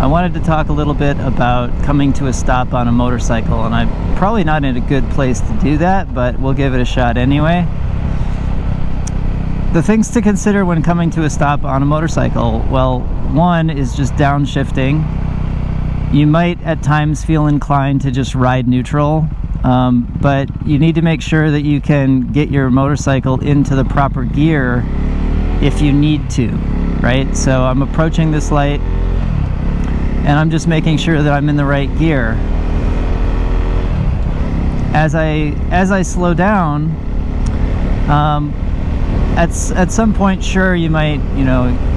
I wanted to talk a little bit about coming to a stop on a motorcycle, and I'm probably not in a good place to do that, but we'll give it a shot anyway. The things to consider when coming to a stop on a motorcycle, well, one is just downshifting. You might at times feel inclined to just ride neutral, but you need to make sure that you can get your motorcycle into the proper gear if you need to, right? So I'm approaching this light and I'm just making sure that I'm in the right gear. As I slow down, at some point, sure, you might,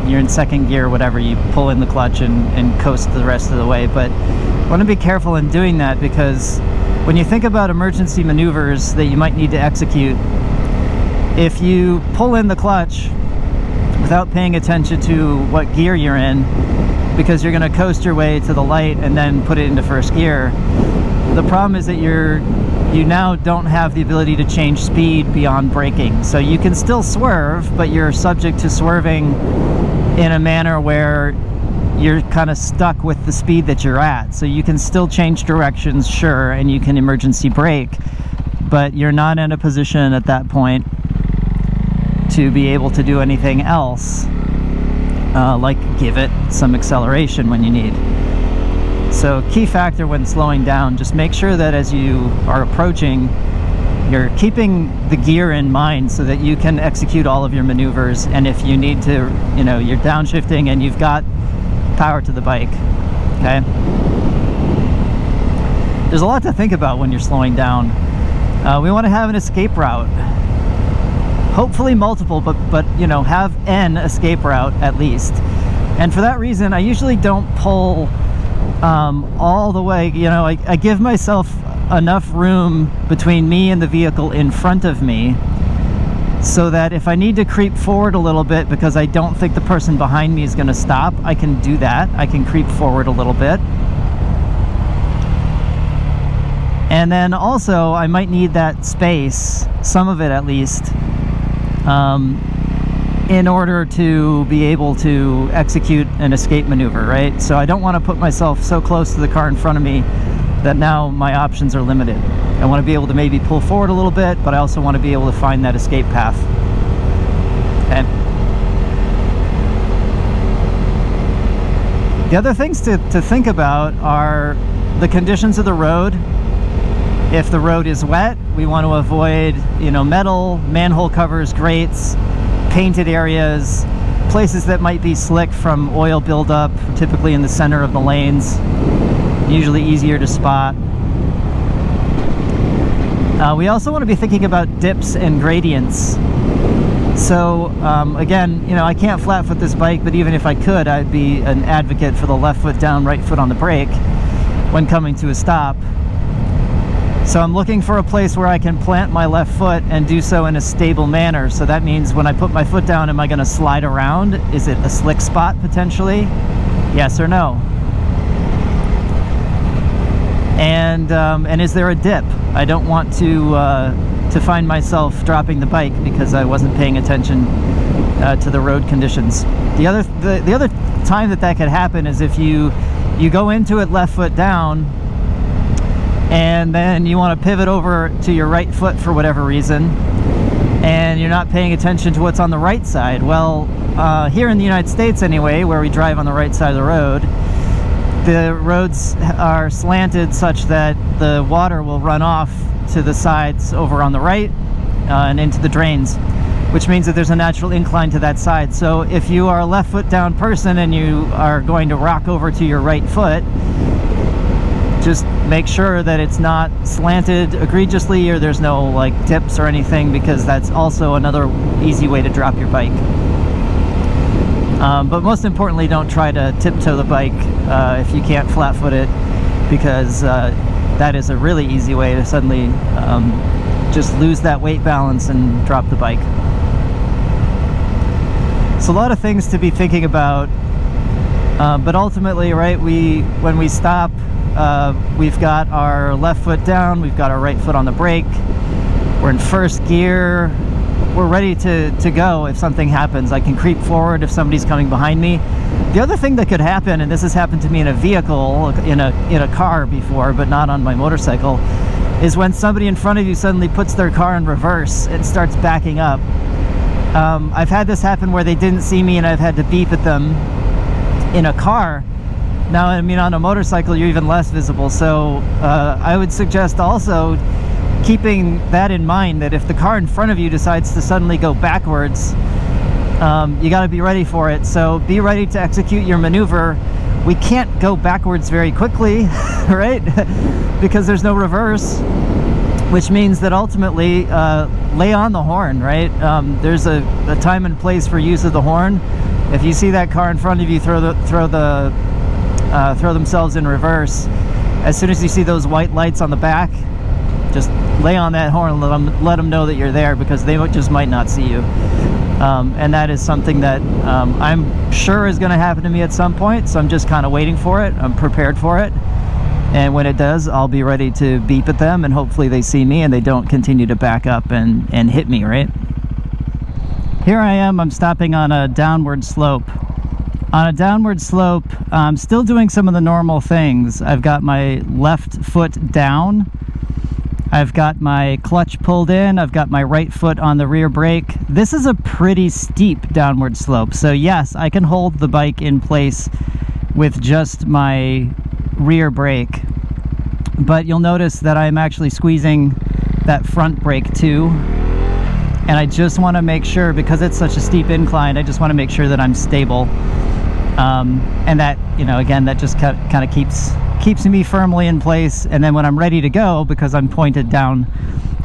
you're in second gear, whatever, you pull in the clutch and coast the rest of the way, but I want to be careful in doing that, because when you think about emergency maneuvers that you might need to execute, if you pull in the clutch without paying attention to what gear you're in, because you're going to coast your way to the light and then put it into first gear, the problem is that you now don't have the ability to change speed beyond braking. So you can still swerve, but you're subject to swerving in a manner where you're kind of stuck with the speed that you're at. So you can still change directions, sure, and you can emergency brake, but you're not in a position at that point to be able to do anything else, like give it some acceleration when you need. So key factor when slowing down, just make sure that as you are approaching, you're keeping the gear in mind so that you can execute all of your maneuvers. And if you need to, you're downshifting and you've got power to the bike, okay? There's a lot to think about when you're slowing down. We want to have an escape route. Hopefully multiple, but have an escape route at least. And for that reason, I usually don't pull all the way. I give myself enough room between me and the vehicle in front of me, so that if I need to creep forward a little bit because I don't think the person behind me is going to stop, I can do that. I can creep forward a little bit. And then also I might need that space, some of it at least, in order to be able to execute an escape maneuver, right? So I don't want to put myself so close to the car in front of me that now my options are limited. I want to be able to maybe pull forward a little bit, but I also want to be able to find that escape path. Okay. The other things to think about are the conditions of the road. If the road is wet, we want to avoid, metal, manhole covers, grates, painted areas, places that might be slick from oil buildup, typically in the center of the lanes, usually easier to spot. We also want to be thinking about dips and gradients. So again, I can't flat foot this bike, but even if I could, I'd be an advocate for the left foot down, right foot on the brake when coming to a stop. So I'm looking for a place where I can plant my left foot and do so in a stable manner. So that means when I put my foot down, am I going to slide around? Is it a slick spot potentially? Yes or no? And is there a dip? I don't want to find myself dropping the bike because I wasn't paying attention to the road conditions. The other time that could happen is if you go into it left foot down, and then you want to pivot over to your right foot for whatever reason, and you're not paying attention to what's on the right side. Well, here in the United States anyway, where we drive on the right side of the road, the roads are slanted such that the water will run off to the sides over on the right and into the drains, which means that there's a natural incline to that side. So if you are a left foot down person and you are going to rock over to your right foot, just make sure that it's not slanted egregiously or there's no dips or anything, because that's also another easy way to drop your bike. But most importantly, don't try to tiptoe the bike if you can't flat foot it, because that is a really easy way to suddenly just lose that weight balance and drop the bike. So a lot of things to be thinking about, but ultimately, right, when we stop, we've got our left foot down, we've got our right foot on the brake, we're in first gear, we're ready to go if something happens. I can creep forward if somebody's coming behind me, The other thing that could happen, and this has happened to me in a vehicle, in a car before, but not on my motorcycle, is when somebody in front of you suddenly puts their car in reverse and starts backing up. I've had this happen where they didn't see me and I've had to beep at them in a car. Now, I mean, on a motorcycle, you're even less visible. So I would suggest also keeping that in mind, that if the car in front of you decides to suddenly go backwards, you got to be ready for it. So be ready to execute your maneuver. We can't go backwards very quickly, right? Because there's no reverse, which means that ultimately lay on the horn, right? There's a time and place for use of the horn. If you see that car in front of you throw themselves in reverse, as soon as you see those white lights on the back, just lay on that horn and let them know that you're there, because they just might not see you. And that is something that I'm sure is going to happen to me at some point, so I'm just kind of waiting for it. I'm prepared for it, and when it does, I'll be ready to beep at them, and hopefully they see me and they don't continue to back up and hit me, right? Here I am, I'm stopping on a downward slope. On a downward slope, I'm still doing some of the normal things. I've got my left foot down. I've got my clutch pulled in. I've got my right foot on the rear brake. This is a pretty steep downward slope. So yes, I can hold the bike in place with just my rear brake. But you'll notice that I'm actually squeezing that front brake too. And I just want to make sure, because it's such a steep incline, I just want to make sure that I'm stable. And that, you know, again, that just kind of keeps me firmly in place. And then when I'm ready to go, because I'm pointed down,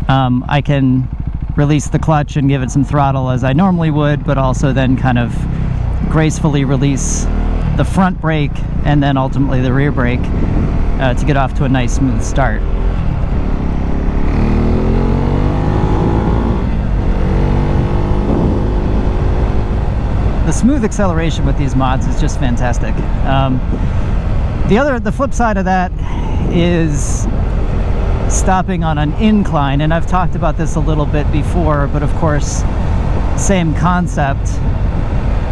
I can release the clutch and give it some throttle as I normally would, but also then kind of gracefully release the front brake and then ultimately the rear brake to get off to a nice smooth start. The smooth acceleration with these mods is just fantastic. The flip side of that is stopping on an incline, and I've talked about this a little bit before, but of course, same concept.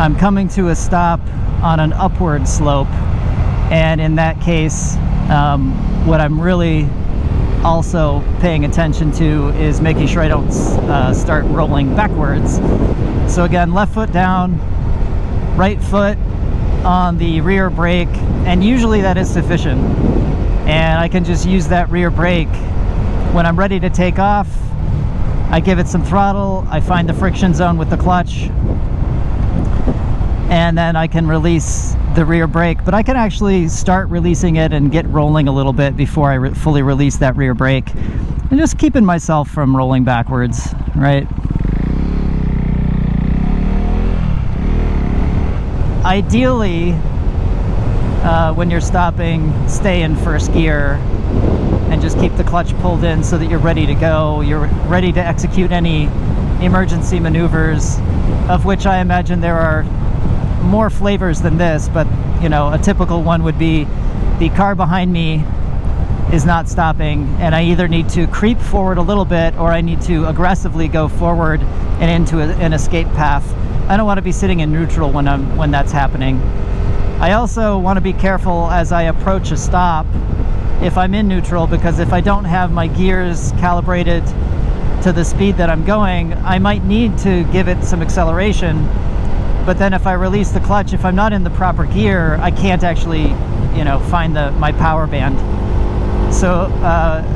I'm coming to a stop on an upward slope, and in that case, what I'm really also paying attention to is making sure I don't start rolling backwards. So again, left foot down, right foot on the rear brake, and usually that is sufficient. And I can just use that rear brake. When I'm ready to take off, I give it some throttle, I find the friction zone with the clutch, and then I can release the rear brake. But I can actually start releasing it and get rolling a little bit before I fully release that rear brake, and just keeping myself from rolling backwards, right? Ideally, when you're stopping, stay in first gear and just keep the clutch pulled in so that you're ready to go. You're ready to execute any emergency maneuvers, of which I imagine there are more flavors than this, but you know, a typical one would be the car behind me is not stopping, and I either need to creep forward a little bit or I need to aggressively go forward and into an escape path. I don't want to be sitting in neutral when that's happening. I also want to be careful as I approach a stop if I'm in neutral, because if I don't have my gears calibrated to the speed that I'm going, I might need to give it some acceleration. But then if I release the clutch, if I'm not in the proper gear, I can't actually, you know, find my power band. So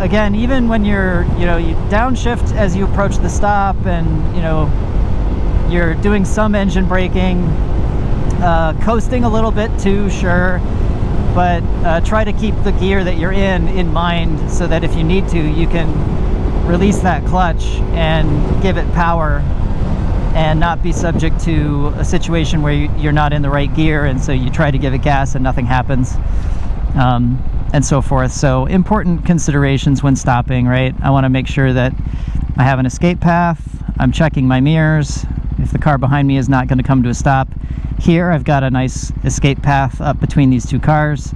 again, even when you downshift as you approach the stop, and you know, you're doing some engine braking, coasting a little bit too, sure, but try to keep the gear that you're in mind, so that if you need to, you can release that clutch and give it power and not be subject to a situation where you're not in the right gear, and so you try to give it gas and nothing happens, and so forth. So important considerations when stopping, right? I want to make sure that I have an escape path. I'm checking my mirrors. If the car behind me is not going to come to a stop, here I've got a nice escape path up between these two cars.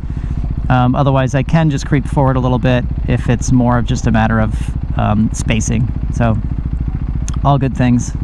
Otherwise I can just creep forward a little bit if it's more of just a matter of spacing. So all good things.